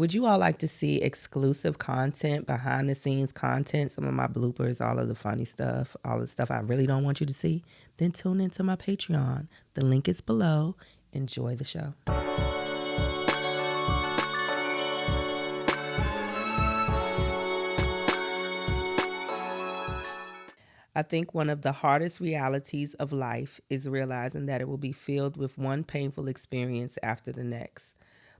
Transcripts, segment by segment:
Would you all like to see exclusive content, behind the scenes content, some of my bloopers, all of the funny stuff, all the stuff I really don't want you to see? Then tune into my Patreon. The link is below. Enjoy the show. I think one of the hardest realities of life is realizing that it will be filled with one painful experience after the next.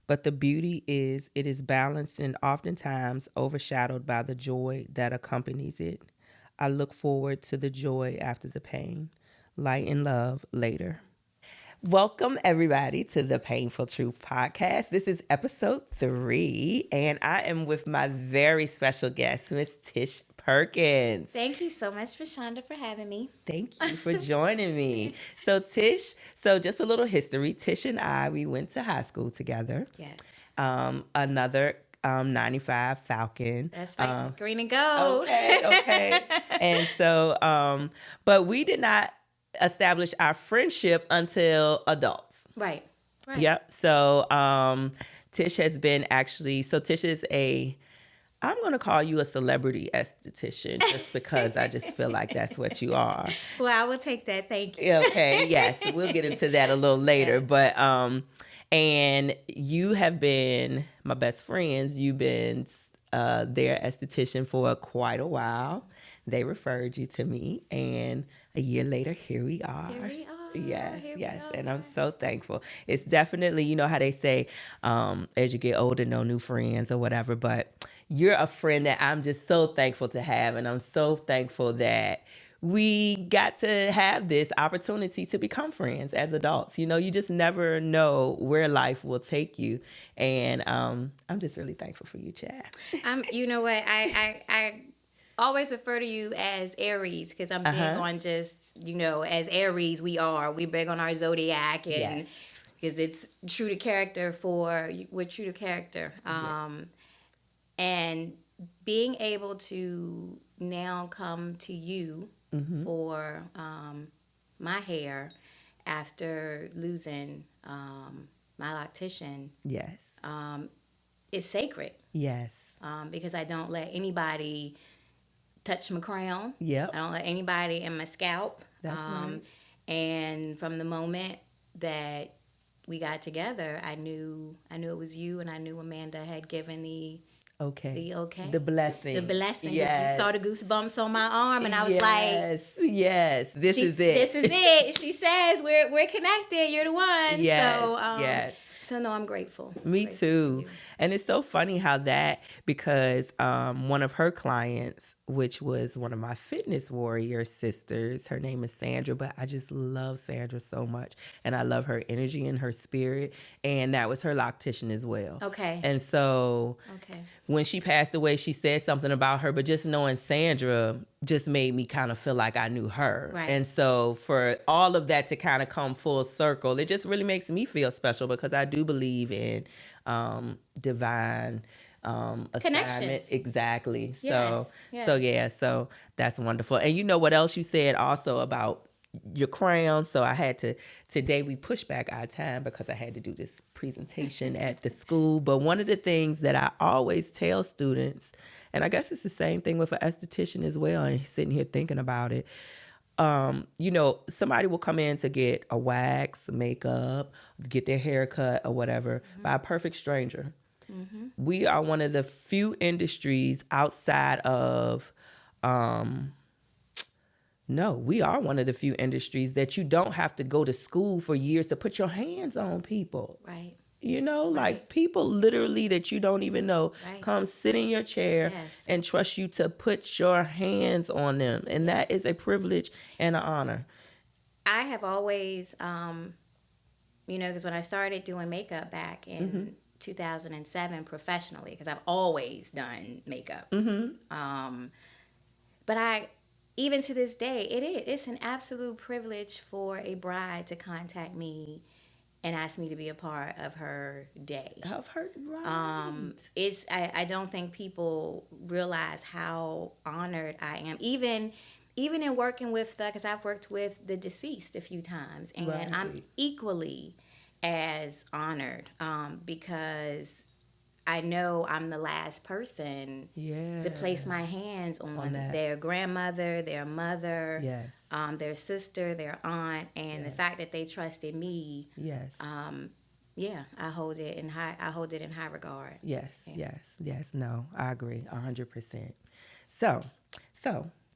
But the beauty is it is balanced and oftentimes overshadowed by the joy that accompanies it. I look forward to the joy after the pain. Light and love later. Welcome, everybody, to the Painful Truth Podcast. This is Ep.3, and I am with my very special guest, Miss Tish Perkins. Thank you so much, Rashanda, for having me. Thank you for joining me. So Tish, just a little history. Tish and I, we went to high school together. Yes. Another 95 Falcon. That's right. Green and gold. Okay. And so, but we did not establish our friendship until adults. Right. Yep. So Tish has been Tish is I'm going to call you a celebrity esthetician just because I just feel like that's what you are. Well, I will take that. Thank you. Okay. Yes. We'll get into that a little later. Yes. But, and you have been my best friends. You've been their esthetician for quite a while. They referred you to me, and a year later, here we are. Yes. And I'm so thankful. It's definitely, you know how they say, as you get older, no new friends or whatever, but you're a friend that I'm just so thankful to have. And I'm so thankful that we got to have this opportunity to become friends as adults. You know, you just never know where life will take you. And I'm just really thankful for you, Chad. You know what? I always refer to you as Aries because I'm big on just, as Aries we're big on our zodiac and because it's true to character we're true to character. And being able to now come to you for my hair after losing my loctician is sacred. Yes. Because I don't let anybody touch my crown. Yep. I don't let anybody in my scalp. That's right. And from the moment that we got together, I knew it was you, and I knew Amanda had given the blessing. Yes. You saw the goosebumps on my arm, and I was like, yes, this is it. This is it. She says we're connected. You're the one. Yes. So no, I'm grateful. Me too. And it's so funny how because one of her clients, which was one of my fitness warrior sisters, her name is Sandra, but I just love Sandra so much. And I love her energy and her spirit. And that was her loctician as well. Okay. And so when she passed away, she said something about her, but just knowing Sandra just made me kind of feel like I knew her. Right. And so for all of that to kind of come full circle, it just really makes me feel special because I do believe in divine assignment. Exactly. Yes. So that's wonderful. And you know what else you said also about your crown? So I had to, today we pushed back our time because I had to do this presentation at the school. But one of the things that I always tell students, and I guess it's the same thing with an esthetician as well, and sitting here thinking about it, somebody will come in to get a wax, makeup, get their hair cut or whatever by a perfect stranger. Mm-hmm. We are one of the few industries outside of, we are one of the few industries that you don't have to go to school for years to put your hands on people. Right. Like people literally that you don't even know come sit in your chair and trust you to put your hands on them. And that is a privilege and an honor. I have always, because when I started doing makeup back in 2007 professionally, because I've always done makeup. But even to this day, it's an absolute privilege for a bride to contact me and ask me to be a part of her day. I don't think people realize how honored I am. Even in working with because I've worked with the deceased a few times, and I'm equally as honored because I know I'm the last person to place my hands on their grandmother, their mother, their sister, their aunt, and the fact that they trusted me. I hold it in high. I hold it in high regard. Yes. No, I agree 100%. So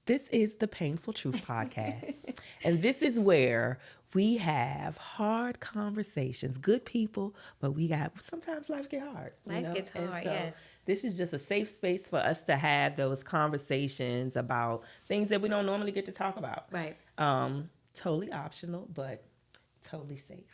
this is the Paynefull Truth podcast, and this is where we have hard conversations. Good people, but sometimes life gets hard. Life gets hard. So yes. This is just a safe space for us to have those conversations about things that we don't normally get to talk about. Right. Totally optional, but totally safe.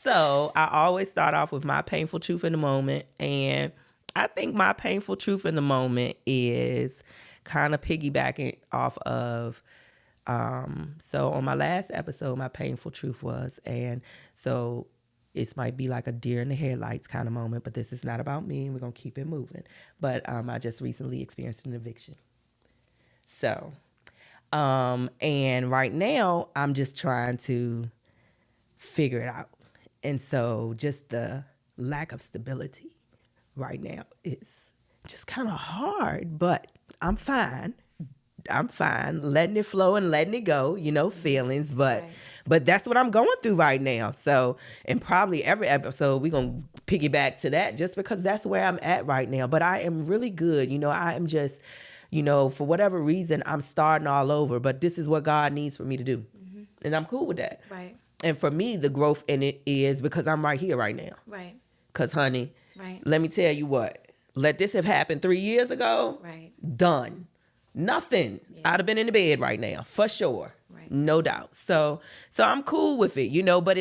So I always start off with my painful truth in the moment. And I think my painful truth in the moment is kind of piggybacking off of, so on my last episode, my painful truth was, and so this might be like a deer in the headlights kind of moment, but this is not about me. We're going to keep it moving. But I just recently experienced an eviction. So, and right now I'm just trying to figure it out. And so just the lack of stability right now is just kind of hard, but I'm fine. Letting it flow and letting it go, feelings, but that's what I'm going through right now. So, and probably every episode we're going to piggyback to that just because that's where I'm at right now. But I am really good. I am just, for whatever reason, I'm starting all over, but this is what God needs for me to do. Mm-hmm. And I'm cool with that. Right. And for me, the growth in it is because I'm right here right now. Right. Because, honey, let me tell you what, let this have happened 3 years ago. Right. Done. Nothing. Yeah. I'd have been in the bed right now, for sure. Right. No doubt. So I'm cool with it, but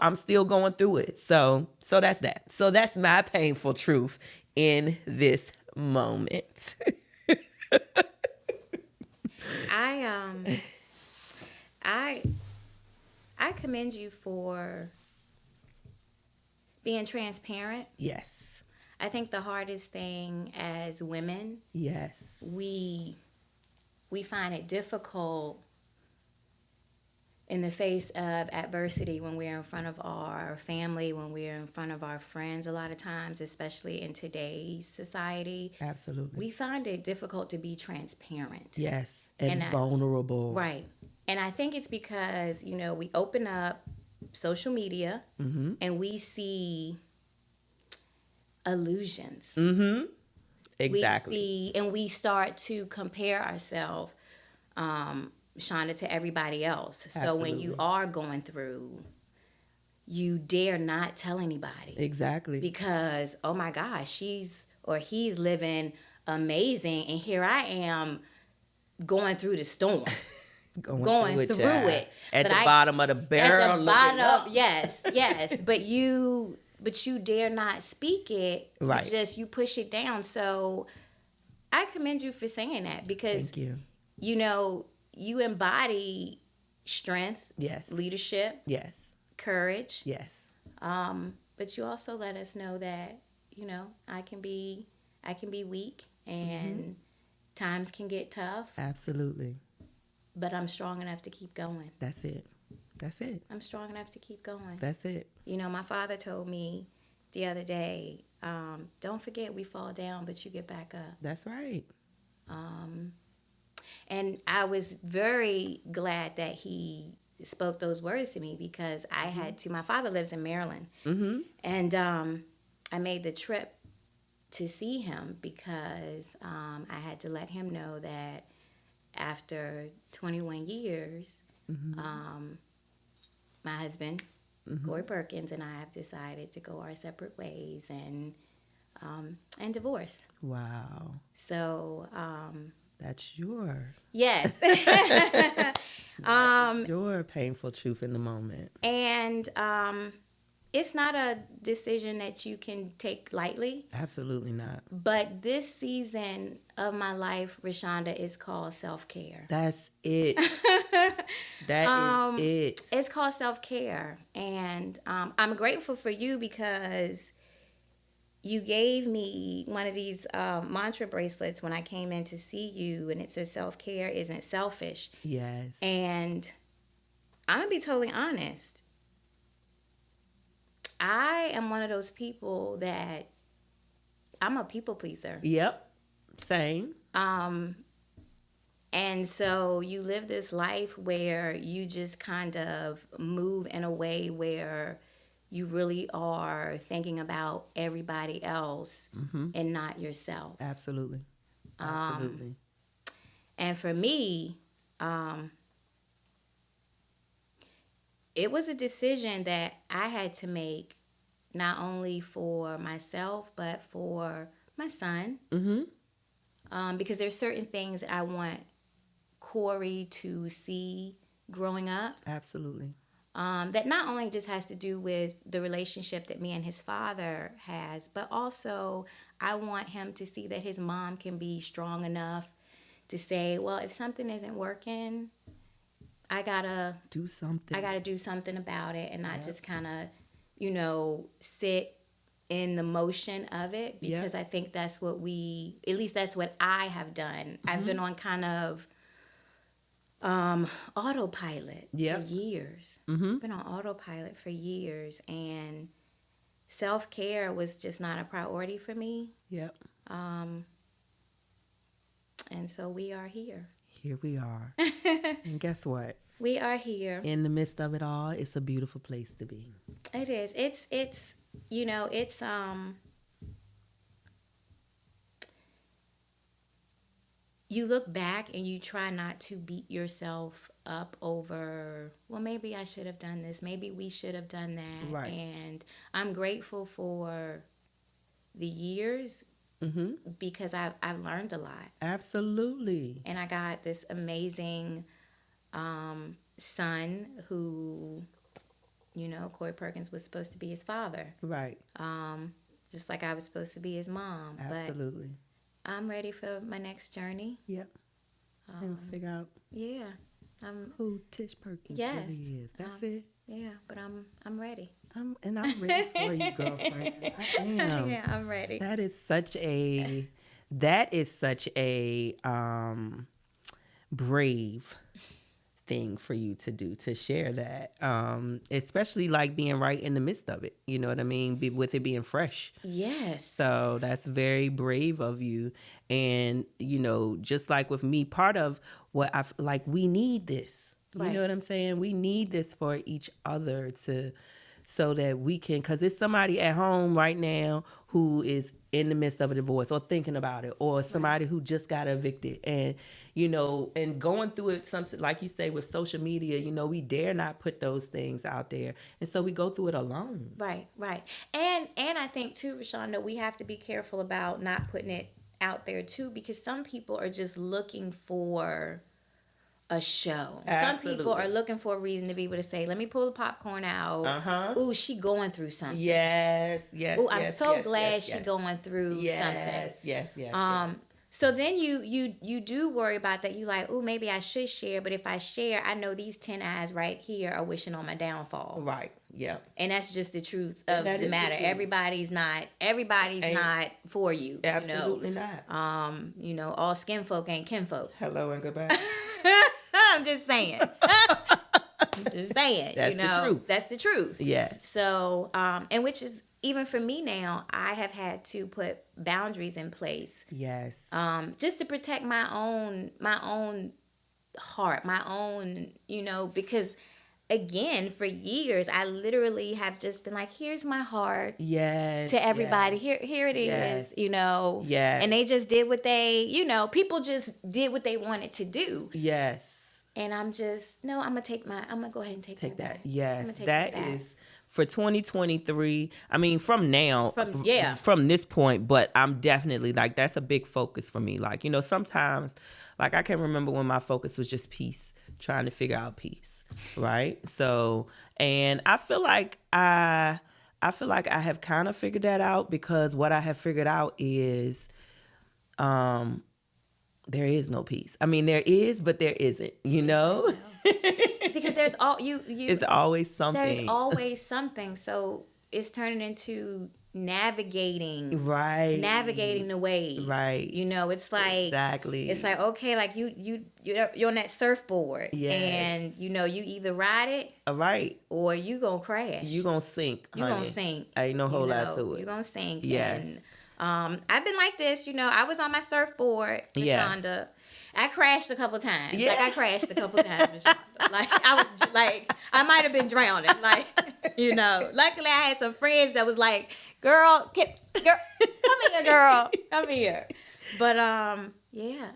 I'm still going through it. So that's that. So that's my painful truth in this moment. I commend you for being transparent. Yes. I think the hardest thing as women, yes, we find it difficult in the face of adversity when we're in front of our family, when we're in front of our friends a lot of times, especially in today's society. Absolutely. We find it difficult to be transparent. Yes, and vulnerable. Right. And I think it's because, we open up social media mm-hmm. and we see illusions. Mm-hmm. Exactly. We start to compare ourselves, Shonda, to everybody else. So Absolutely. When you are going through, you dare not tell anybody. Exactly. Because, oh my gosh, she's or he's living amazing, and here I am going through the storm. going through it. At the bottom of the barrel. At the bottom, yes. But you dare not speak it. Right. You push it down. So I commend you for saying that, because thank you. You embody strength, yes, leadership, yes, courage, yes. But you also let us know that I can be weak, and mm-hmm. times can get tough. Absolutely. But I'm strong enough to keep going. That's it. I'm strong enough to keep going. That's it. My father told me the other day, don't forget we fall down, but you get back up. That's right. And I was very glad that he spoke those words to me, because I mm-hmm. had to. My father lives in Maryland. Mm-hmm. And I made the trip to see him because I had to let him know that after 21 years, mm-hmm. My husband, mm-hmm. Corey Perkins, and I have decided to go our separate ways and divorce. Wow. So that's your yes. Your painful truth in the moment. And it's not a decision that you can take lightly. Absolutely not. But this season of my life, Rashanda, is called self-care. That's it. That is it. It's called self-care. And I'm grateful for you, because you gave me one of these mantra bracelets when I came in to see you, and it says self-care isn't selfish. Yes. And I'm going to be totally honest. I am one of those people that I'm a people pleaser. Yep. Same. And so you live this life where you just kind of move in a way where you really are thinking about everybody else and not yourself. Absolutely. Absolutely. And for me, it was a decision that I had to make, not only for myself, but for my son. Because there's certain things I want Corey to see growing up. Absolutely. That not only just has to do with the relationship that me and his father has, but also I want him to see that his mom can be strong enough to say, well, if something isn't working, I gotta do something. I gotta do something about it, and not just kind of, sit in the motion of it, because I think that's what at least that's what I have done. I've been on kind of autopilot for years. Been on autopilot for years, and self-care was just not a priority for me. And so we are here. Here we are. And guess what? We are here. In the midst of it all, it's a beautiful place to be. It is. It's you look back and you try not to beat yourself up over, well, maybe I should have done this. Maybe we should have done that. Right. And I'm grateful for the years because I've learned a lot. Absolutely. And I got this amazing son who, Corey Perkins was supposed to be his father. Right. Just like I was supposed to be his mom. Absolutely. But I'm ready for my next journey. Yep. And figure out who Tish Perkins really is. That's it. Yeah, but I'm ready. I'm ready for you, girlfriend. I am. Yeah, I'm ready. That is such a brave thing for you to do, to share that, especially like being right in the midst of it, you know what I mean, with it being fresh. Yes. So that's very brave of you. And just like with me, part of what I like, we need this, you know what I'm saying, we need this for each other, so that we can, because it's somebody at home right now who is in the midst of a divorce or thinking about it, or somebody who just got evicted, and and going through it, something like you say with social media, we dare not put those things out there, and so we go through it alone. Right. And I think too, Rashanda, we have to be careful about not putting it out there too, because some people are just looking for a show. Absolutely. Some people are looking for a reason to be able to say, let me pull the popcorn out. Ooh, she going through something. Yes. Ooh, I'm so glad she going through something. Yes. So then you do worry about that. You like, ooh, maybe I should share, but if I share, I know these 10 eyes right here are wishing on my downfall. Right. Yeah. And that's just the truth of the matter. Everybody's not for you. Absolutely not. All skin folk ain't kinfolk. Hello and goodbye. I'm just saying. That's the truth. That's the truth. Yes. So, and which is, even for me now, I have had to put boundaries in place. Yes. Just to protect my own heart, my own, because again, for years, I literally have just been like, here's my heart. Yes. To everybody. Yes. Here it is, Yes. And they just did what they, people just did what they wanted to do. Yes. And I'm just, no, I'm going to go ahead and take that back. Yes. That is for 2023. I mean, from now, from this point, but I'm definitely like, that's a big focus for me. Like, sometimes, like, I can remember when my focus was just peace, trying to figure out peace. Right. So, and I feel like I have kind of figured that out, because what I have figured out is, there is no peace. I mean, there is, but there isn't, Because there's it's always something. There's always something. So it's turning into navigating the wave. Right. You know, it's like exactly. It's like, okay, like you're on that surfboard, yes. and you know you either ride it, right, or you gonna crash. You gonna sink. You gonna sink. Ain't no whole lot to it. You gonna sink. Yes. And I've been like this. You know, I was on my surfboard, Rashanda. Yes. I crashed a couple times. Yeah. Like I crashed a couple times, Rashanda. Like I was like I might have been drowning. Like you know. Luckily, I had some friends that was like, "Girl, come here, girl, come here." But yeah,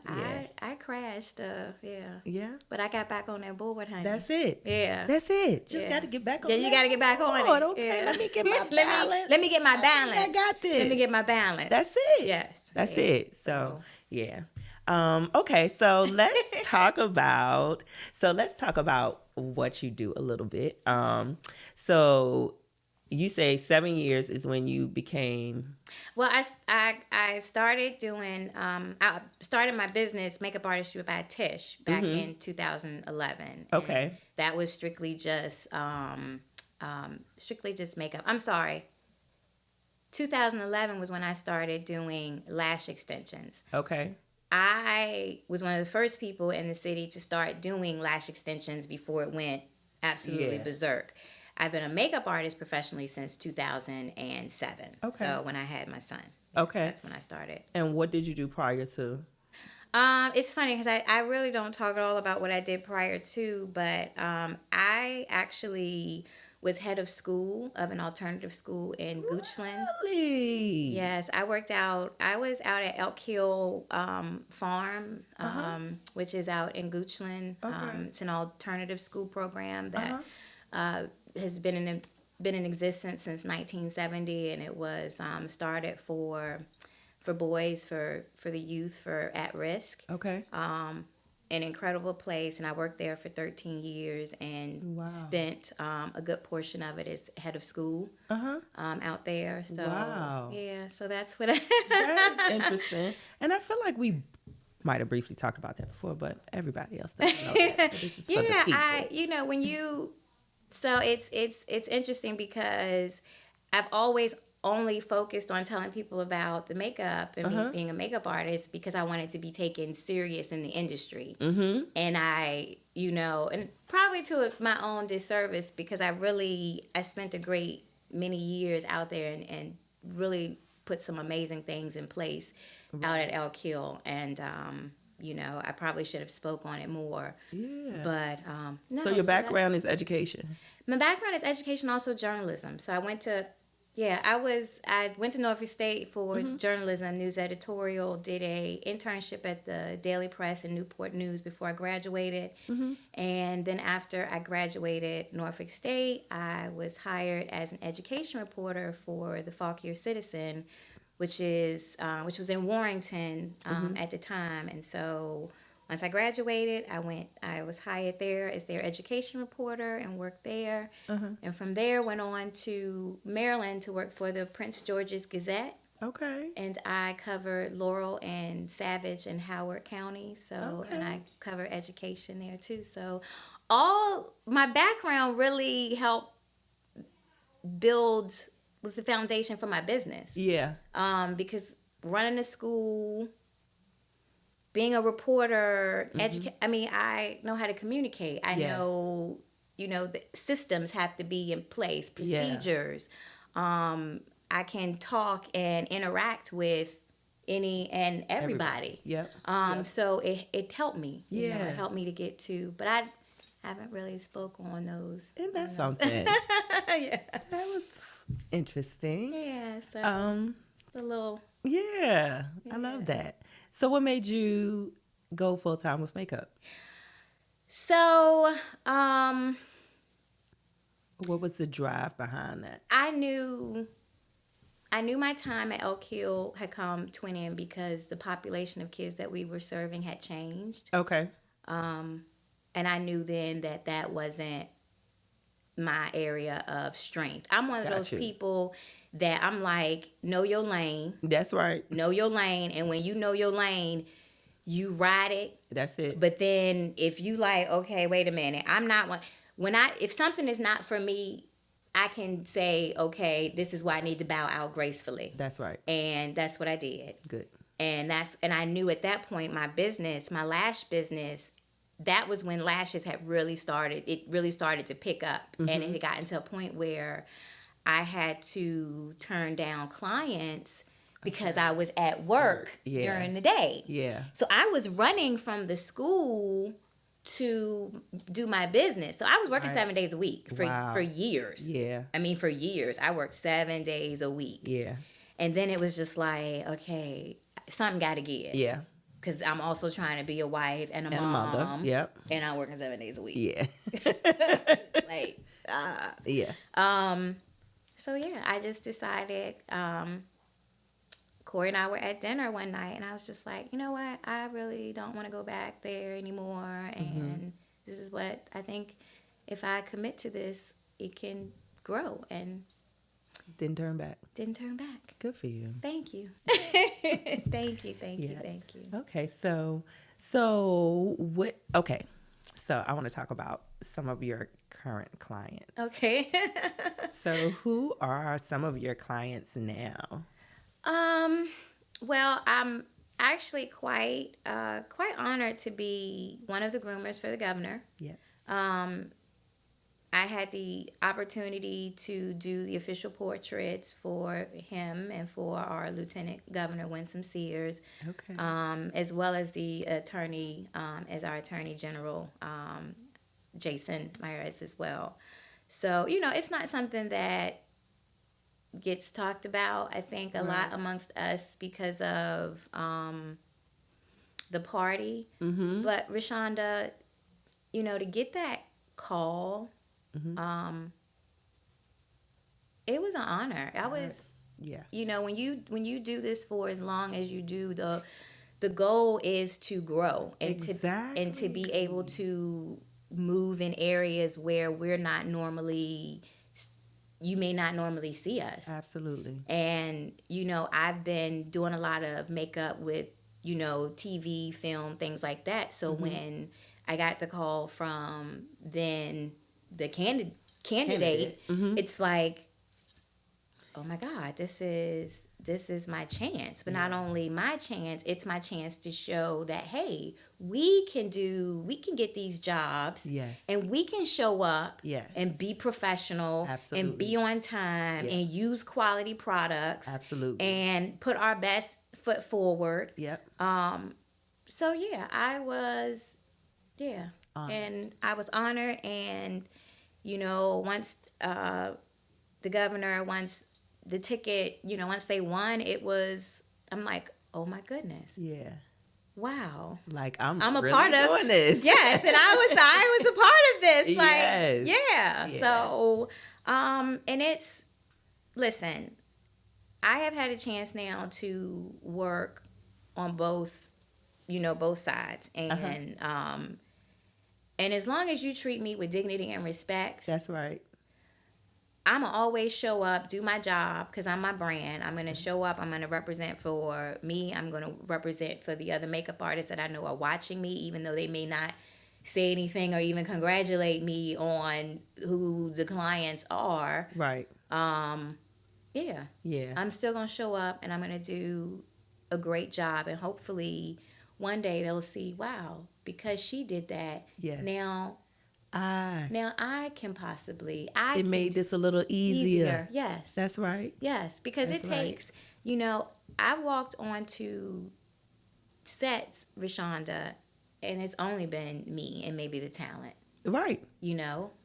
I crashed. Yeah. But I got back on that board, honey. That's it. Yeah. That's it. Just got to get back on. Yeah, you got to get back on it. Okay, yeah. Let me get my balance. Let me get my balance. I got this. Let me get my balance. That's it. Yes. That's it. So yeah. Okay, so let's talk about what you do a little bit. So you say 7 years is when you became. Well, I started doing. I started my business, Makeup Artistry by Tish, back in 2011. Okay. And that was strictly just makeup. I'm sorry. 2011 was when I started doing lash extensions. Okay. I was one of the first people in the city to start doing lash extensions before it went absolutely berserk. I've been a makeup artist professionally since 2007. Okay. So when I had my son. Okay. That's when I started. And what did you do prior to? It's funny because I really don't talk at all about what I did prior to, but I actually was head of school of an alternative school in Goochland. Really? Yes, I was out at Elk Hill Farm, which is out in Goochland. Okay. It's an alternative school program that has been in existence since 1970, and it was started for boys, for the youth, for at risk. Okay. An incredible place, and I worked there for 13 years and spent a good portion of it as head of school out there. So yeah, so that's what That's interesting. And I feel like we might have briefly talked about that before, but everybody else doesn't know that. So so it's interesting because I've always only focused on telling people about the makeup and me being a makeup artist because I wanted to be taken serious in the industry. Mm-hmm. And I and probably to my own disservice because I spent a great many years out there and really put some amazing things in place out at Elk Hill. And, I probably should have spoke on it more. Yeah. But, no. So your background is education? My background is education, also journalism. So I went to Norfolk State for journalism, news editorial, did a internship at the Daily Press and Newport News before I graduated. Mm-hmm. And then after I graduated Norfolk State, I was hired as an education reporter for the Fauquier Citizen, which was in Warrington at the time. And so once I graduated, I was hired there as their education reporter and worked there. And from there, went on to Maryland to work for the Prince George's Gazette. Okay. And I covered Laurel and Savage and Howard County. So, and I covered education there too. So all my background really helped was the foundation for my business. Yeah. Because running a school, being a reporter, I know how to communicate. I know, the systems have to be in place, procedures. Yeah. I can talk and interact with any and everybody. Yep. So it helped me. It helped me to get to, but I haven't really spoke on those. And that's something. Yeah. That was interesting. Yeah. So a little. Yeah. I love that. So what made you go full time with makeup? So, what was the drive behind that? I knew my time at Elk Hill had come to an end because the population of kids that we were serving had changed. Okay. And I knew then that wasn't my area of strength. I'm one of those people that I'm like, know your lane. That's right. Know your lane. And when you know your lane, you ride it. That's it. But then if you like, okay, wait a minute, I'm not one. If something is not for me, I can say, okay, this is why I need to bow out gracefully. That's right. And that's what I did. Good. And I knew at that point my lash business, that was when lashes had really started. It really started to pick up, and it had gotten to a point where I had to turn down clients because I was at work during the day. Yeah. So I was running from the school to do my business. So I was working 7 days a week for years. Yeah. I mean, for years. I worked 7 days a week. Yeah. And then it was just like, okay, something got to give. Yeah. Because I'm also trying to be a wife and a mom. Mother. Yep. And I'm working 7 days a week. Yeah. Like, yeah. So yeah, I just decided. Corey and I were at dinner one night, and I was just like, you know what? I really don't want to go back there anymore. And this is what I think. If I commit to this, it can grow. And didn't turn back. Didn't turn back. Good for you. Thank you. Thank you. Okay, so what? Okay, so I want to talk about some of your current clients. Okay. So who are some of your clients now? Well, I'm actually quite honored to be one of the groomers for the governor. Yes. I had the opportunity to do the official portraits for him and for our Lieutenant Governor Winsome Sears, okay, as well as the attorney, as our Attorney General, Jason Myers as well. So, it's not something that gets talked about, I think, a lot amongst us because of the party. But Rashanda, to get that call, it was an honor. I was, when you do this for as long as you do, the goal is to grow and to be able to move in areas where you may not normally see us. Absolutely. And, I've been doing a lot of makeup with, TV, film, things like that. So when I got the call from then the candidate, it's like, oh my God, this is my chance. But not only my chance, it's my chance to show that, hey, we can get these jobs. Yes. And we can show up. Yes. And be professional. Absolutely. And be on time. Yes. And use quality products. Absolutely. And put our best foot forward. Yep. So yeah, I was honored. And I was honored. And once the governor, once the ticket, once they won, I'm like, oh my goodness. Yeah. Wow. Like I'm a really part of doing this. Yes, and I was a part of this. Like, yes. Yeah. So, and listen, I have had a chance now to work on both sides. And and as long as you treat me with dignity and respect. That's right. I'm going to always show up, do my job, because I'm my brand. I'm going to show up. I'm going to represent for me. I'm going to represent for the other makeup artists that I know are watching me, even though they may not say anything or even congratulate me on who the clients are. Right. Yeah. I'm still going to show up, and I'm going to do a great job. And hopefully one day they'll see, wow, because she did that. Yes. Now I can possibly. It made this a little easier. Yes. That's right. Yes, because it takes, I walked onto sets, Rashanda, and it's only been me and maybe the talent. Right.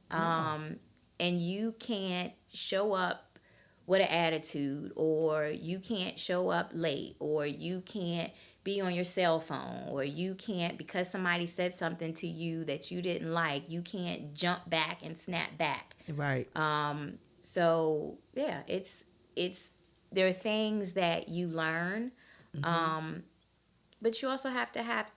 And you can't show up with an attitude, or you can't show up late, or you can't be on your cell phone, or you can't, because somebody said something to you that you didn't like, you can't jump back and snap back. Right. So yeah, there are things that you learn, but you also have to have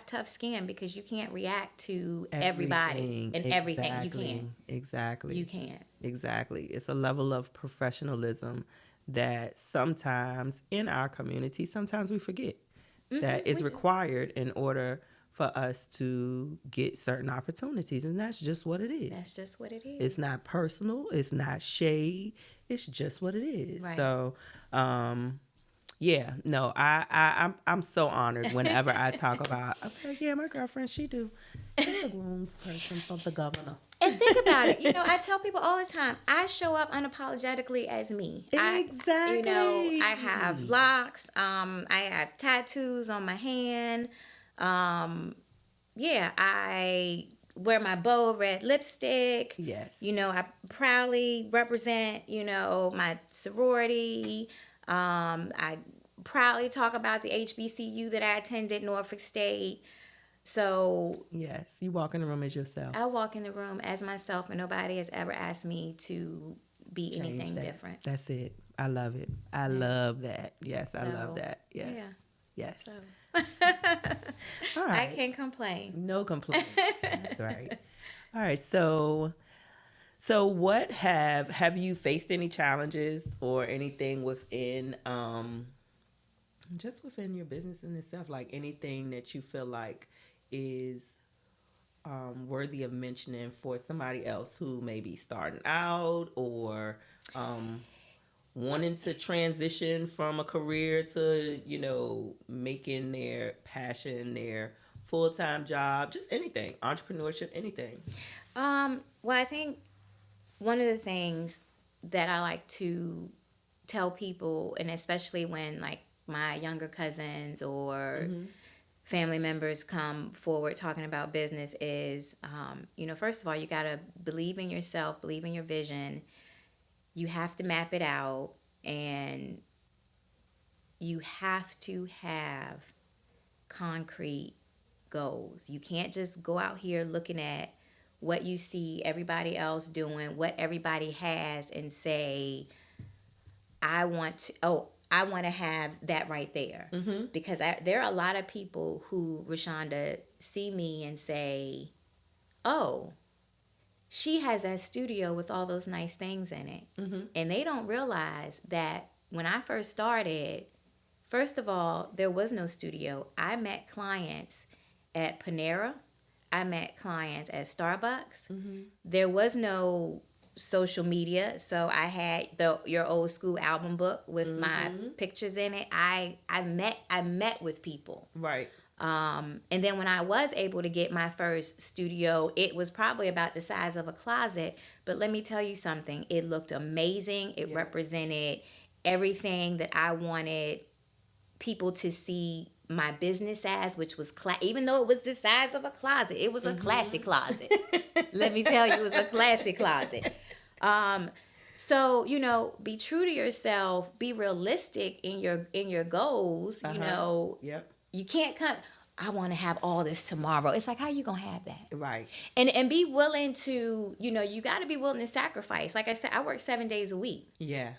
tough skin, because you can't react to everybody and everything. You can't. Exactly. You can't. Exactly. It's a level of professionalism that sometimes in our community, sometimes we forget that is required in order for us to get certain opportunities, and that's just what it is. That's just what it is. It's not personal. It's not shade. It's just what it is. Right. So, yeah, no, I'm so honored whenever I talk about. I'm like, yeah, my girlfriend, she's the groomsperson for the governor. And think about it. I tell people all the time, I show up unapologetically as me. Exactly. I have locks. I have tattoos on my hand. Yeah, I wear my bow red lipstick. Yes. I proudly represent, my sorority. I proudly talk about the HBCU that I attended, Norfolk State. So yes, you walk in the room as yourself. I walk in the room as myself, and nobody has ever asked me to be anything different. That's it. I love it. I love that. Yes, I love that. Yes. Yeah. Yes. So. All right. I can't complain. No complaints. That's right. All right. So what have you faced any challenges or anything within just within your business in itself, like anything that you feel like is worthy of mentioning for somebody else who may be starting out or wanting to transition from a career to, making their passion their full-time job, just anything, entrepreneurship, anything? Well, I think one of the things that I like to tell people, and especially when like my younger cousins or family members come forward talking about business is, first of all, you got to believe in yourself, believe in your vision. You have to map it out, and you have to have concrete goals. You can't just go out here looking at what you see everybody else doing, what everybody has, and say, I want to have that right there. Mm-hmm. Because there are a lot of people who, Rashanda, see me and say, oh, she has that studio with all those nice things in it. Mm-hmm. And they don't realize that when I first started, first of all, there was no studio. I met clients at Panera. I met clients at Starbucks. Mm-hmm. There was no social media, so I had your old school album book with my pictures in it. I met with people. Right. And then when I was able to get my first studio, it was probably about the size of a closet. But let me tell you something. It looked amazing. It represented everything that I wanted people to see my business as, which was even though it was the size of a closet, it was a classy closet. Let me tell you, it was a classy closet. So, be true to yourself, be realistic in your goals. Yep. You can't come, I want to have all this tomorrow. It's like, how you going to have that? Right. And be willing to, you got to be willing to sacrifice. Like I said, I work 7 days a week. Yeah.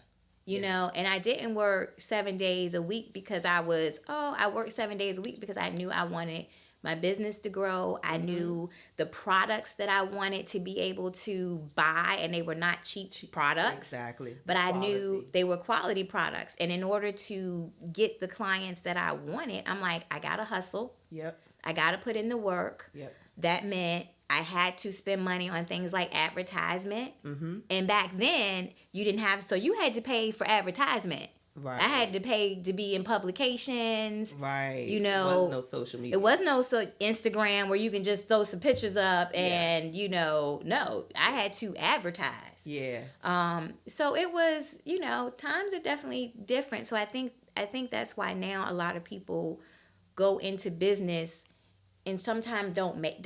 And I didn't work 7 days a week because I worked 7 days a week because I knew I wanted my business to grow. I knew the products that I wanted to be able to buy, and they were not cheap products. Exactly. But I knew they were quality products. And in order to get the clients that I wanted, I'm like, I got to hustle. Yep. I got to put in the work. Yep. That meant I had to spend money on things like advertisement. Mm-hmm. And back then, you didn't have, so you had to pay for advertisement. Right. I had to pay to be in publications. Right. It wasn't no social media. It was no Instagram where you can just throw some pictures up and, no. I had to advertise. Yeah. So it was, times are definitely different. So I think that's why now a lot of people go into business and sometimes don't make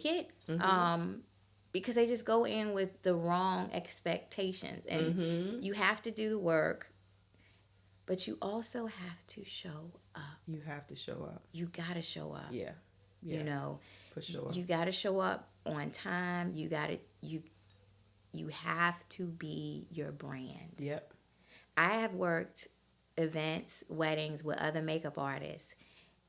it. Mm-hmm. Because they just go in with the wrong expectations. And you have to do the work. But you also have to show up. You have to show up. You got to show up. Yeah. For sure. You got to show up on time. You have to be your brand. Yep. I have worked events, weddings with other makeup artists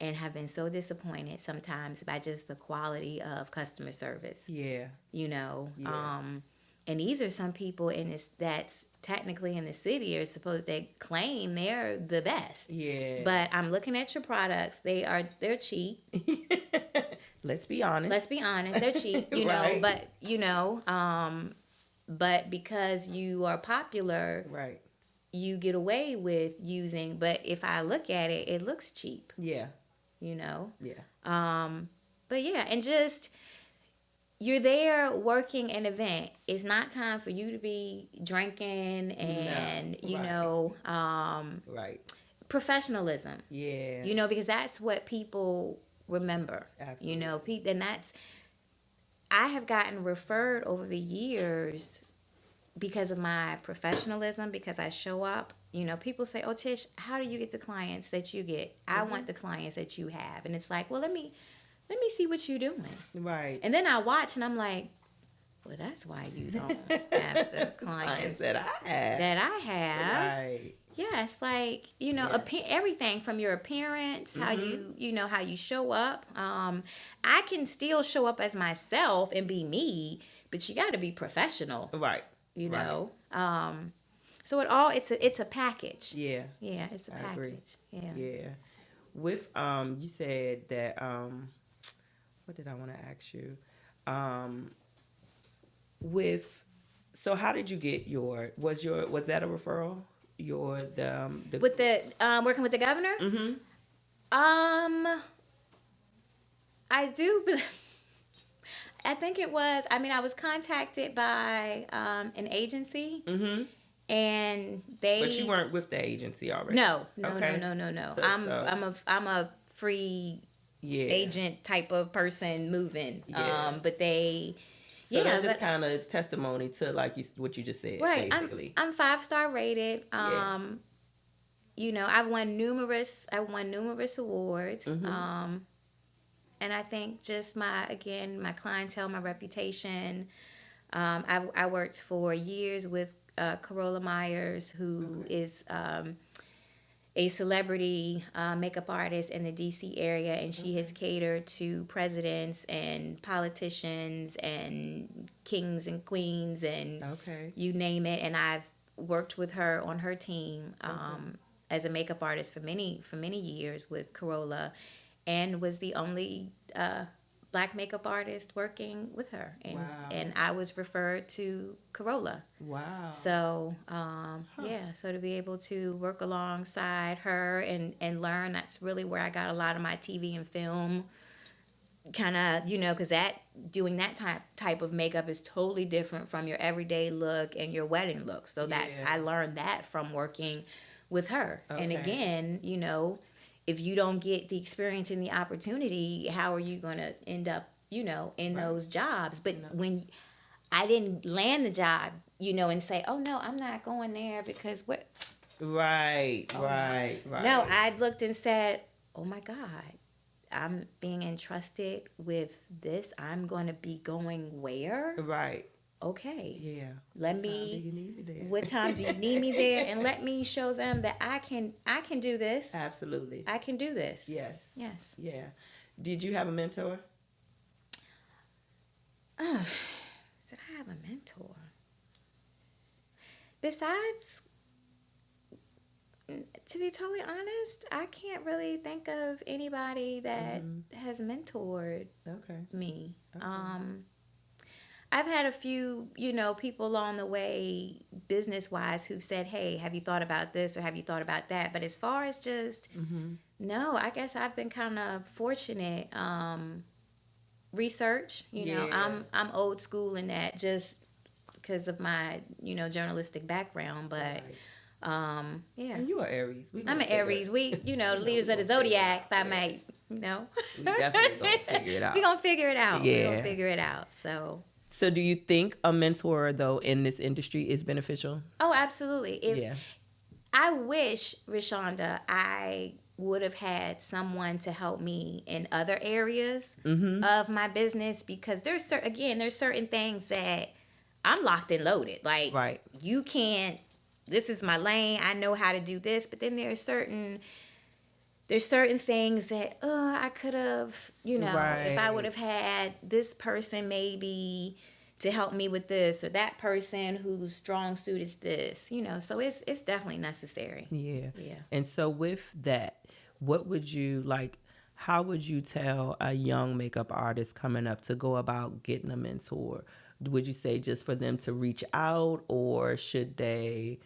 and have been so disappointed sometimes by just the quality of customer service. Yeah. And these are some people in this that's technically in the city are supposed to claim they're the best. Yeah. But I'm looking at your products. They're cheap. Let's be honest. Let's be honest. They're cheap, Right. but because you are popular, right. you get away with using, but if I look at it, it looks cheap, Yeah. Yeah. Yeah. But yeah, and just you're there working an event. It's not time for you to be drinking and right. professionalism. Yeah. Because that's what people remember. Absolutely. And that's I have gotten referred over the years because of my professionalism, because I show up. People say, "Oh, Tish, how do you get the clients that you get? I want the clients that you have." And it's like, well, let me see what you're doing. Right. And then I watch and I'm like, well, that's why you don't have the clients that I have. Right. Yeah, it's like, everything from your appearance, how how you show up. I can still show up as myself and be me, but you got to be professional. Right. So it's a package. Yeah. Yeah, it's a package. Agree. Yeah. Yeah. With you said that what did I want to ask you? So how did you get was that a referral? With the working with the governor? Mm-hmm. I do I think it was, I was contacted by an agency. Mm-hmm. And But you weren't with the agency already. No. Okay. No. So, I'm a free agent type of person moving. Yeah. But they So that just kind of is testimony to what you just said. Right. Basically. I'm 5-star rated. I've won numerous awards. Mm-hmm. And I think just my clientele, my reputation. I worked for years with Corolla Myers, who is a celebrity makeup artist in the DC area, and she has catered to presidents and politicians and kings and queens and you name it. And I've worked with her on her team as a makeup artist for many years with Corolla, and was the only Black makeup artist working with her, and I was referred to Corolla. Wow. So so to be able to work alongside her and learn, that's really where I got a lot of my TV and film kind of, because doing that type of makeup is totally different from your everyday look and your wedding look. So I learned that from working with her. And again, if you don't get the experience and the opportunity, how are you going to end up, in those jobs? But when I didn't land the job, and say, oh, no, I'm not going there because what? Right. No, I looked and said, oh, my God, I'm being entrusted with this. I'm going to be going where? Right. Okay. Yeah. What time do you need me there? And let me show them that I can do this. Absolutely. I can do this. Yes. Yes. Yeah. Did you have a mentor? Did I have a mentor? Besides, to be totally honest, I can't really think of anybody that has mentored me. Okay. I've had a few, people along the way, business-wise, who've said, hey, have you thought about this or have you thought about that? But as far as just, no, I guess I've been kind of fortunate. Research, I'm old school in that just because of my, journalistic background. But, yeah. And you are Aries. I'm an Aries. We, the leaders of the Zodiac, if I might, We definitely going to figure it out. We're going to figure it out. Yeah. We're going to figure it out, So do you think a mentor, though, in this industry is beneficial? Oh, absolutely. I wish, Rashanda, I would have had someone to help me in other areas of my business, because there's certain things that I'm locked and loaded. Like, you can't, this is my lane. I know how to do this. But then there's certain things that, I could have, if I would have had this person maybe to help me with this, or that person whose strong suit is this, so it's definitely necessary. Yeah. Yeah. And so with that, what would you like, how would you tell a young makeup artist coming up to go about getting a mentor? Would you say just for them to reach out, or should they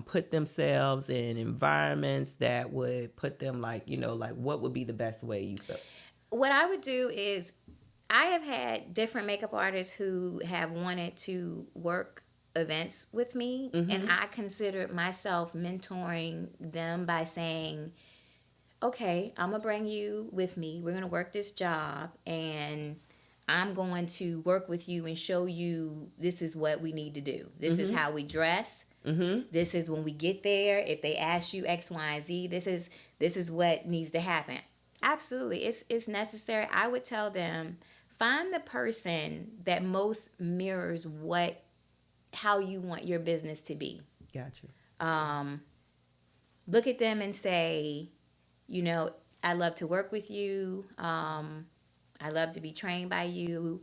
put themselves in environments that would put them like, like what would be the best way you feel? What I would do is, I have had different makeup artists who have wanted to work events with me, and I considered myself mentoring them by saying, okay, I'm gonna bring you with me. We're gonna work this job, and I'm going to work with you and show you this is what we need to do. This is how we dress. This is when we get there. If they ask you X, Y, and Z, this is what needs to happen. Absolutely, it's necessary. I would tell them, find the person that most mirrors how you want your business to be. Gotcha. Look at them and say, I love to work with you. I love to be trained by you.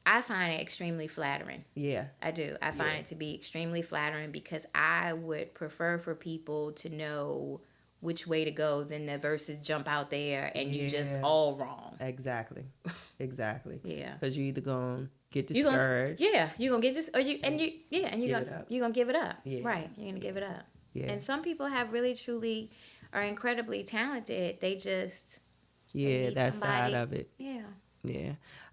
I find it extremely flattering. Yeah. I do. I find it to be extremely flattering, because I would prefer for people to know which way to go than the verses jump out there and you just all wrong. Exactly. Yeah. Because you're either going to get You're discouraged. you're going to get this, or you're going to give it up. Yeah. Right. You're going to give it up. Yeah. And some people have really, truly are incredibly talented. They just, that side of it. Yeah.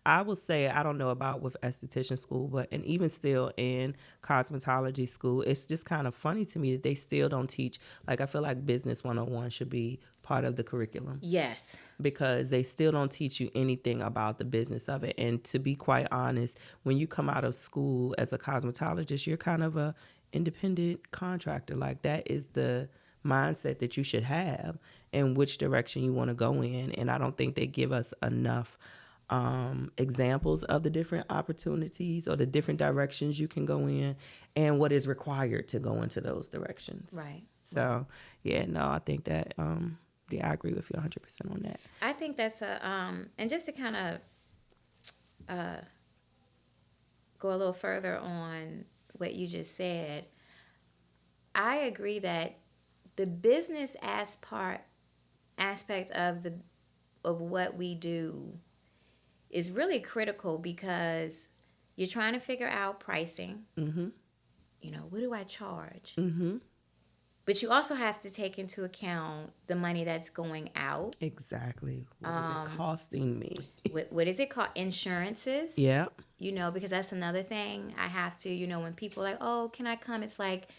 I will say, I don't know about with esthetician school, and even still in cosmetology school, it's just kind of funny to me that they still don't teach. Like, I feel like Business 101 should be part of the curriculum. Yes. Because they still don't teach you anything about the business of it. And to be quite honest, when you come out of school as a cosmetologist, you're kind of a independent contractor. Like, that is the mindset that you should have and which direction you want to go in. And I don't think they give us enough examples of the different opportunities or the different directions you can go in and what is required to go into those directions. Right. So, I think that, I agree with you 100% on that. I think that's and just to kind of go a little further on what you just said, I agree that the business aspect of what we do is really critical, because you're trying to figure out pricing. What do I charge? But you also have to take into account the money that's going out. Exactly. What is it costing me? What is it called? Insurances. Yeah. Because that's another thing I have to, when people are like, oh, can I come? It's like,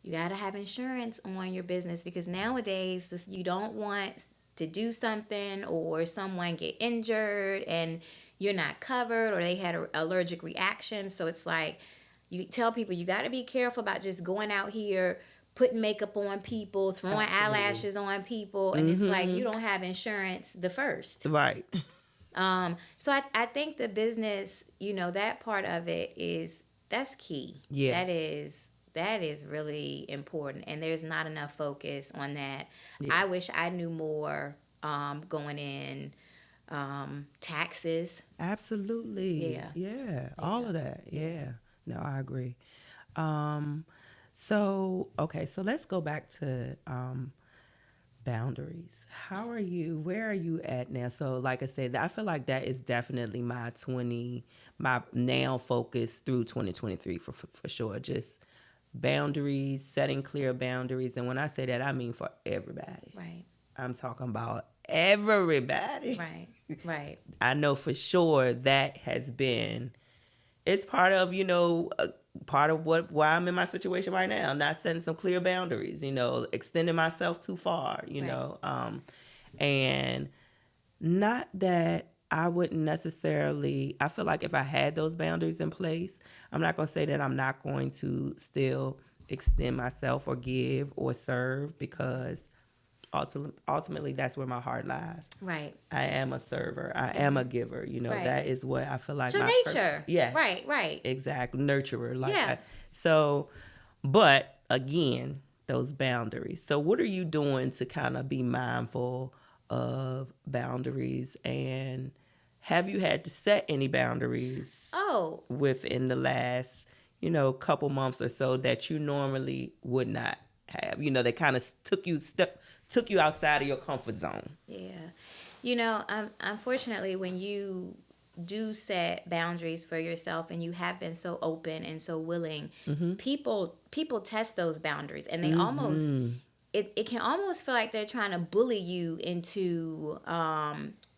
you got to have insurance on your business, because nowadays you don't want to do something or someone get injured and you're not covered, or they had an allergic reaction. So it's like, you tell people you got to be careful about just going out here, putting makeup on people, throwing eyelashes on people. And it's like, you don't have insurance the first. Right. So I think the business, that part of it that's key. Yeah. That is really important, and there's not enough focus on that. Yeah. I wish I knew more going in, taxes. Absolutely. Yeah. All of that. Yeah. No, I agree. So let's go back to boundaries. Where are you at now? So like I said, I feel like that is definitely my now focus through 2023 for sure. Just boundaries, setting clear boundaries. And when I say that, I mean for everybody. Right. I'm talking about everybody. Right. I know for sure that has been, it's part of, why I'm in my situation right now. Not setting some clear boundaries, extending myself too far, and not that I wouldn't necessarily, I feel like if I had those boundaries in place, I'm not going to say that I'm not going to still extend myself or give or serve, because ultimately that's where my heart lies. Right. I am a server. I am a giver. Right. That is what I feel like. It's your nature. Yes. Right. Exactly. Nurturer. But again, those boundaries. So what are you doing to kind of be mindful of boundaries and have you had to set any boundaries within the last, couple months or so that you normally would not have? They kind of took you outside of your comfort zone. Yeah. Unfortunately, when you do set boundaries for yourself and you have been so open and so willing, people test those boundaries, and they almost it can almost feel like they're trying to bully you into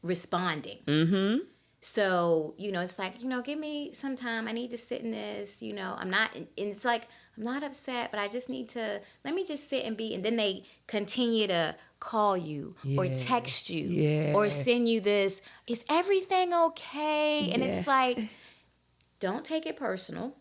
responding. So, it's like, give me some time. I need to sit in this, I'm not, and it's like, I'm not upset, but I just need to, let me just sit and be. And then they continue to call you or text you or send you this, is everything okay? And it's like, don't take it personal.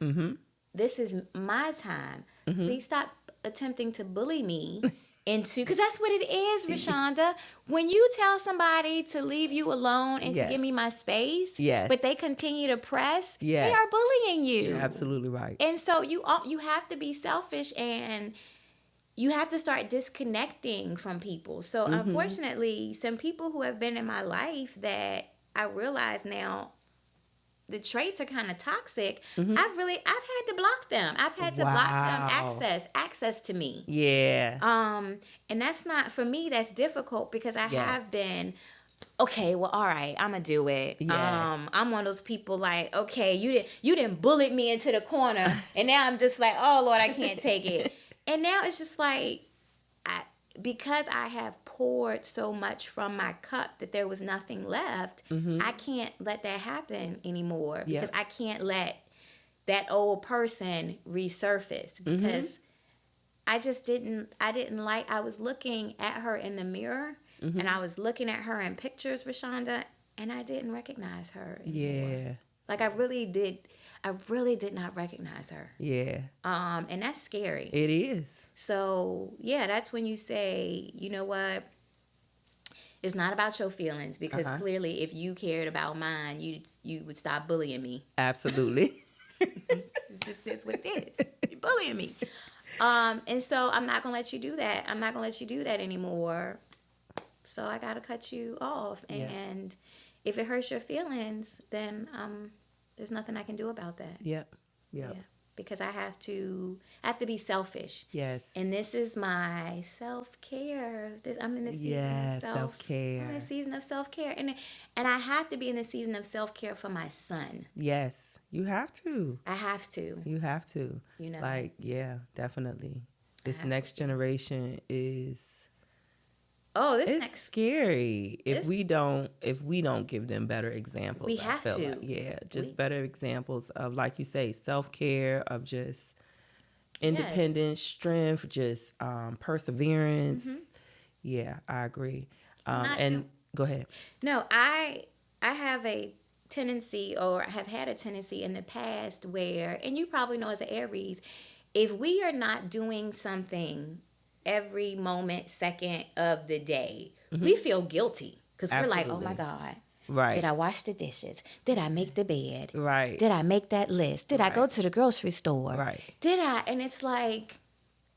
This is my time. Please stop attempting to bully me into, because that's what it is, Rashanda. When you tell somebody to leave you alone and to give me my space, but they continue to press, they are bullying you. You're absolutely right. And so you have to be selfish, and you have to start disconnecting from people. So unfortunately, some people who have been in my life that I realize now the traits are kind of toxic. I've had to block them. I've had to block them access to me. And that's not, for me, that's difficult because I have been, okay, well, all right, I'm gonna do it. I'm one of those people like, okay, you didn't bullet me into the corner, and now I'm just like, oh Lord, I can't take it. And now it's just like, because I have poured so much from my cup that there was nothing left, I can't let that happen anymore, because I can't let that old person resurface, because I was looking at her in the mirror, and I was looking at her in pictures, Rashanda, and I didn't recognize her anymore. Like I really did not recognize her. And that's scary. It is. So, that's when you say, you know what? It's not about your feelings, because clearly if you cared about mine, you would stop bullying me. Absolutely. That's what it is. You're bullying me. And so I'm not going to let you do that. I'm not going to let you do that anymore. So I got to cut you off. And if it hurts your feelings, then there's nothing I can do about that. Yeah. Because I have to be selfish. And this is my self-care. I'm in the season of self-care. I'm in the season of self-care. And I have to be in the season of self-care for my son. Yes, you have to. I have to. You have to. Like, definitely. This next generation is... it's scary if we don't give them better examples. We have to. Like, better examples of, like you say, self-care, of just independence, strength, just perseverance. I agree. Go ahead. No, I have a tendency, or have had a tendency in the past where, and you probably know as an Aries, if we are not doing something every moment, second of the day, we feel guilty, because we're like, oh my God, did I wash the dishes? Did I make the bed? Did I make that list? Did I go to the grocery store? Did I? And it's like,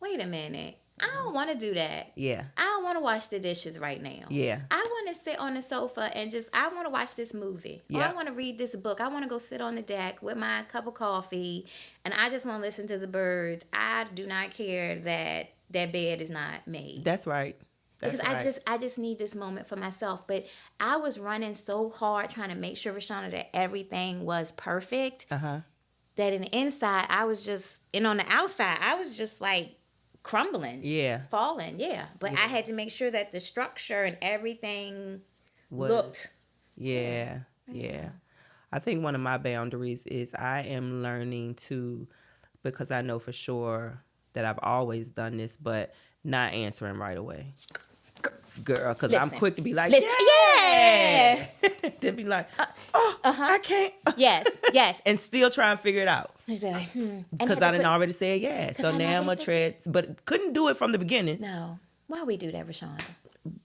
wait a minute, I don't want to do that. I don't want to wash the dishes right now. I want to sit on the sofa and I want to watch this movie. Or I want to read this book. I want to go sit on the deck with my cup of coffee, and I just want to listen to the birds. I do not care that bed is not made. That's right. Because I just need this moment for myself. But I was running so hard trying to make sure, Rashanda, that everything was perfect, that in the inside I was just, and on the outside I was just like crumbling, falling, But I had to make sure that the structure and everything looked. I think one of my boundaries is I am learning to, because I know for sure that I've always done this, but not answering right away. Girl, because I'm quick to be like, yeah. Then be like, I can't. Yes. And still try and figure it out. Because I didn't already say yes. So now I'm going to tread, but couldn't do it from the beginning. No. Why we do that, Rashanda?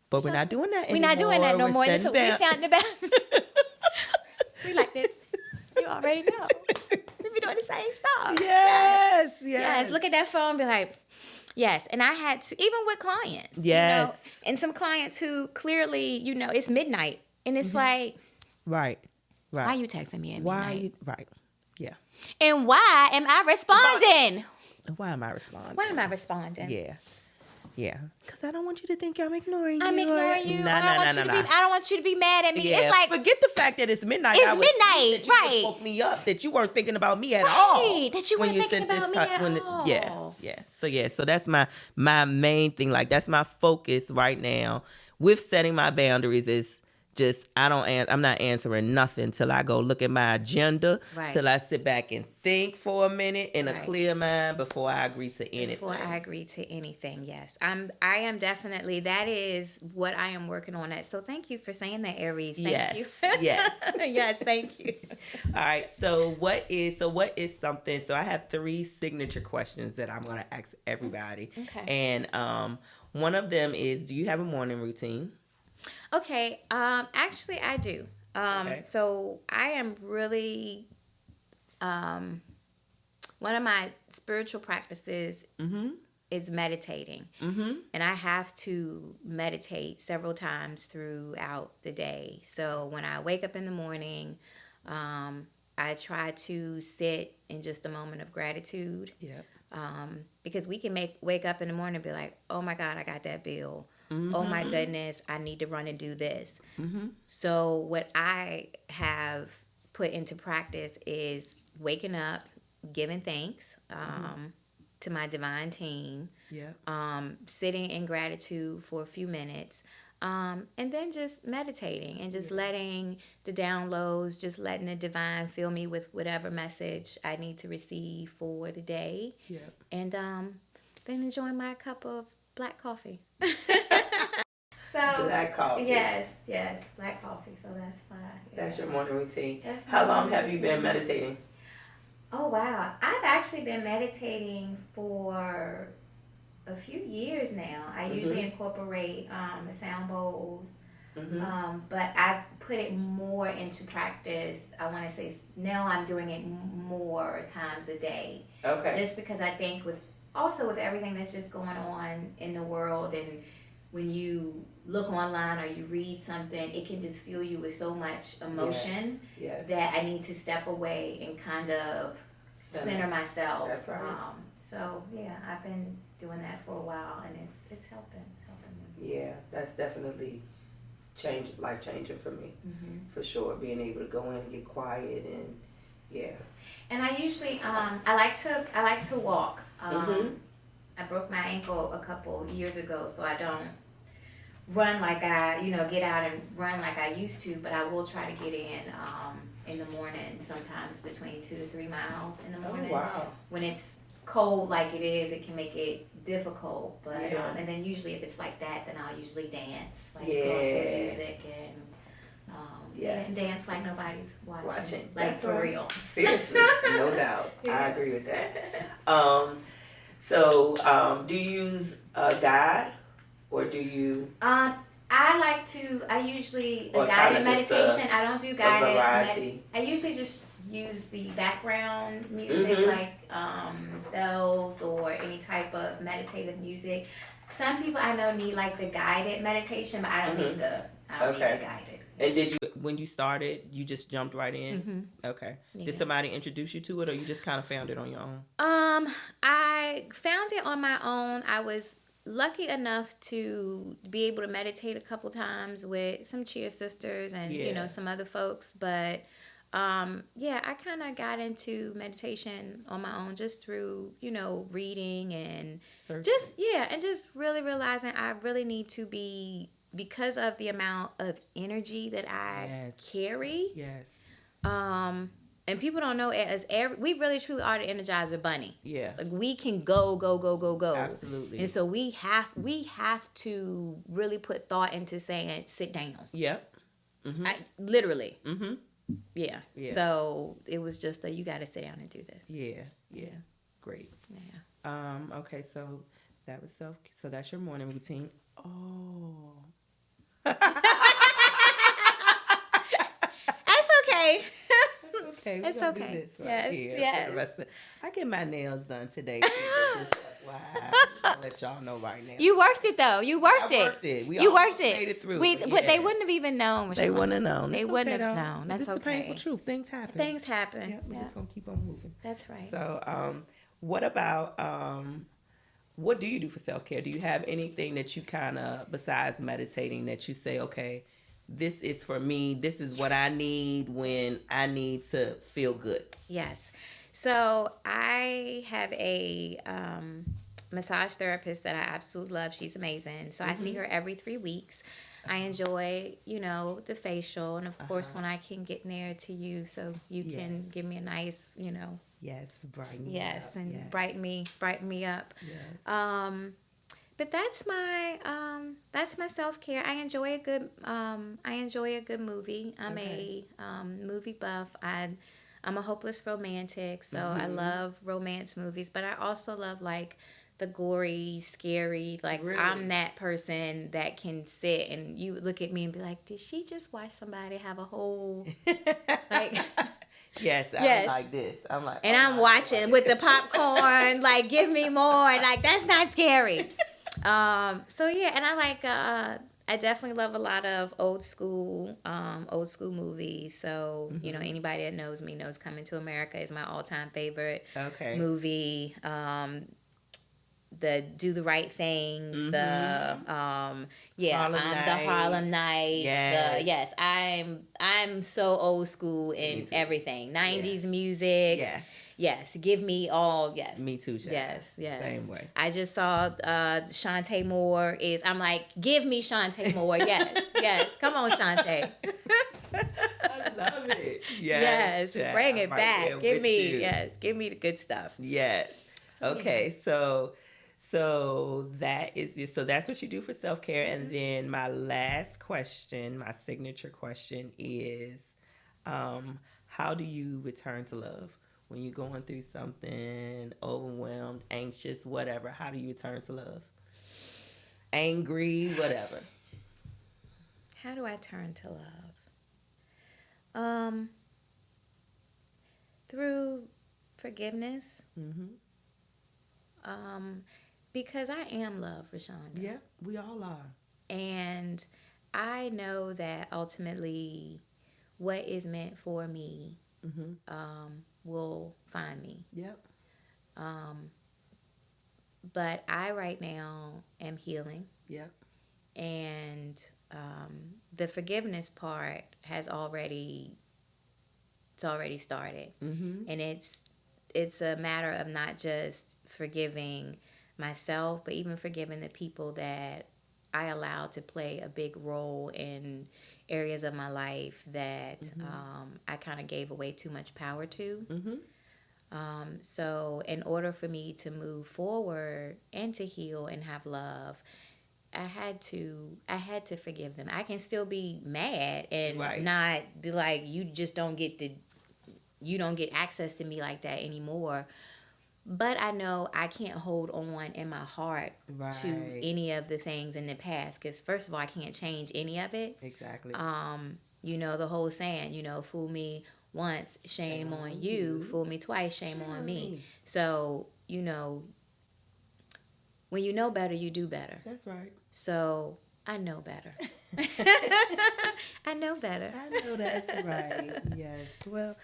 But Rashanda, we're not doing that anymore. We're not doing that no more. So we sat in the back. We like this. You already know. We be doing the same stuff. Yes. Look at that phone, be like, yes. And I had to, even with clients. Yes. And some clients who clearly, it's midnight. And it's like. Right. Right. Why are you texting me at midnight? Right. Yeah. And why am I responding? Why am I responding? Why am I responding? Yeah. Yeah. Because I don't want you to think I'm ignoring you. I'm ignoring you. I don't want you to be mad at me. Yeah. It's like, forget the fact that it's midnight. It's I was midnight, that you right. just woke me up, that you weren't thinking about me at all. That you weren't thinking about me at all. Yeah. So that's my main thing. Like, that's my focus right now with setting my boundaries is just, I'm not answering nothing till I go look at my agenda, till I sit back and think for a minute in a clear mind before I agree to anything. Yes. I am definitely, that is what I am working on at. So thank you for saying that, Aries. Thank you. Yes. Yes, thank you. All right. So what is something, so I have 3 signature questions that I'm going to ask everybody. Okay. And one of them is, do you have a morning routine? Okay. Actually, I do. So I am really, one of my spiritual practices is meditating. And I have to meditate several times throughout the day. So when I wake up in the morning, I try to sit in just a moment of gratitude. Yep. Because we can wake up in the morning and be like, oh my God, I got that bill. Oh my goodness, I need to run and do this. So what I have put into practice is waking up, giving thanks to my divine team, sitting in gratitude for a few minutes, and then just meditating and just letting the downloads, just letting the divine fill me with whatever message I need to receive for the day. And then enjoying my cup of black coffee. So black coffee. Yes, black coffee. So that's fine. That's your morning routine. How long have you been meditating? Oh wow, I've actually been meditating for a few years now. I usually incorporate the sound bowls, but I've put it more into practice. I want to say now I'm doing it more times a day. Okay. Just because I think with everything that's just going on in the world, and when you look online or you read something, it can just fill you with so much emotion that I need to step away and kind of center myself. That's right. So yeah, I've been doing that for a while, and it's helping. Me. Yeah, that's definitely life changing for me, for sure. Being able to go in and get quiet and And I usually I like to walk. I broke my ankle a couple years ago, so I don't run like I get out and run like I used to, but I will try to get in the morning, sometimes between 2 to 3 miles in the morning. Oh, wow. When it's cold like it is, it can make it difficult, but and then usually if it's like that, then I'll usually dance, like put on some music and dance like nobody's watching. Like That's for right. real. Seriously, no doubt. I agree with that. So do you use a guide, or do you? I usually guided meditation. I don't do guided. I usually just use the background music, like bells or any type of meditative music. Some people I know need like the guided meditation, but I don't need the guided. And did you, when you started, you just jumped right in? Okay. Yeah. Did somebody introduce you to it, or you just kind of found it on your own? I found it on my own. I was lucky enough to be able to meditate a couple times with some cheer sisters and some other folks, but I kind of got into meditation on my own just through reading and just really realizing I really need to be, because of the amount of energy that I carry. And people don't know it we really truly are the Energizer Bunny. Yeah. Like we can go. Absolutely. And so we have to really put thought into saying, sit down. Yep. Literally. Yeah. So it was just you got to sit down and do this. Yeah. Great. Yeah. Okay, so that was so that's your morning routine. Oh. That's okay. okay. We're It's gonna okay. do this right Yes, here yes. for the rest of. I get my nails done today. Too, but just FYI, I'll let y'all know right now. You worked it though. You worked I it. worked it. We You almost worked it. made it through. But they wouldn't have even known. Rashanda. They wouldn't have known. They It's wouldn't okay, have though. known. That's This is the okay. painful truth. Things happen. Things happen. Yeah, we're just gonna keep on moving. That's right. So, what about what do you do for self care? Do you have anything that you kind of besides meditating that you say, okay, this is for me. This is what I need when I need to feel good. Yes. So I have a massage therapist that I absolutely love. She's amazing. So I see her every 3 weeks. I enjoy, the facial, and of course when I can get near to you, so you can give me a nice, Yes, brighten me yes, up. and Yes. brighten me up. Yes. But that's my self care. I enjoy a good movie. I'm a movie buff. I'm a hopeless romantic, so I love romance movies. But I also love like the gory, scary. Like Really? I'm that person that can sit and you look at me and be like, did she just watch somebody have a whole like? Yes, Yes. I'm like this. I'm like, And I'm watching with the popcorn, like, give me more. Like, that's not scary. So yeah, and I like I definitely love a lot of old school movies. So, anybody that knows me knows Coming to America is my all-time favorite movie. The Do the Right Things, the Harlem the Harlem Nights. Yes. I'm so old school in everything. 90s music. Yes, give me all. Yes, me too. Chef. Yes. Same way. I just saw Shantae Moore I'm like, give me Shantae Moore. Yes. Come on, Shantae. I love it. Yes, bring it back. Give me the good stuff. Yes. Okay, so that's what you do for self-care. And then my last question, my signature question is, how do you return to love when you're going through something, overwhelmed, anxious, whatever? How do you return to love? Angry, whatever. How do I turn to love? Through forgiveness. Because I am love, Rashanda. Yeah, we all are. And I know that ultimately what is meant for me will find me. Yep. But I right now am healing. Yep. And the forgiveness part has already started. And it's a matter of not just forgiving myself, but even forgiving the people that I allowed to play a big role in areas of my life that I kind of gave away too much power to. So in order for me to move forward and to heal and have love, I had to forgive them. I can still be mad and not be like, you don't get access to me like that anymore. But I know I can't hold on in my heart to any of the things in the past, because first of all, I can't change any of it. Exactly. The whole saying, fool me once, shame on you. Fool me twice, shame on me. So, when you know better, you do better. That's right. So I know better. I know better. I know that's right. Yes. Well,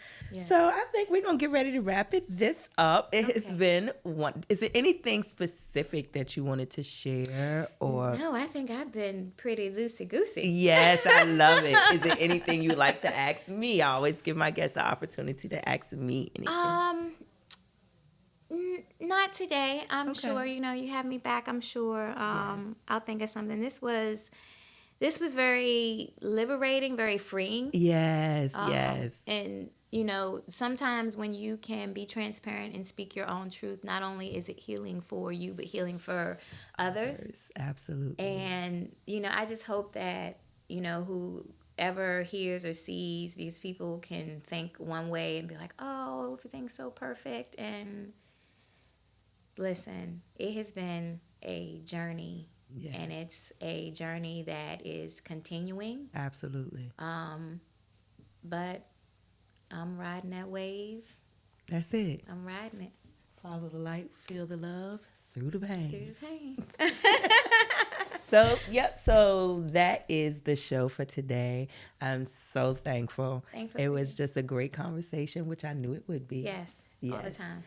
so I think we're going to get ready to wrap this up. It has been one. Is there anything specific that you wanted to share? Or no, I think I've been pretty loosey-goosey. Yes, I love it. Is there anything you'd like to ask me? I always give my guests the opportunity to ask me anything. Not today. I'm sure, you have me back. I'm sure I'll think of something. This was very liberating, very freeing. Yes. And, sometimes when you can be transparent and speak your own truth, not only is it healing for you, but healing for others. Absolutely. And, I just hope that, whoever hears or sees, because people can think one way and be like, oh, everything's so perfect. And listen, it has been a journey. Yes. And it's a journey that is continuing. Absolutely. But I'm riding that wave. That's it. I'm riding it. Follow the light, feel the love through the pain. Through the pain. So that is the show for today. I'm so thankful. It was just a great conversation, which I knew it would be. Yes. All the time.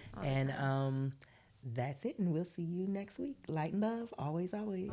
That's it, and we'll see you next week. Light and love, always, always.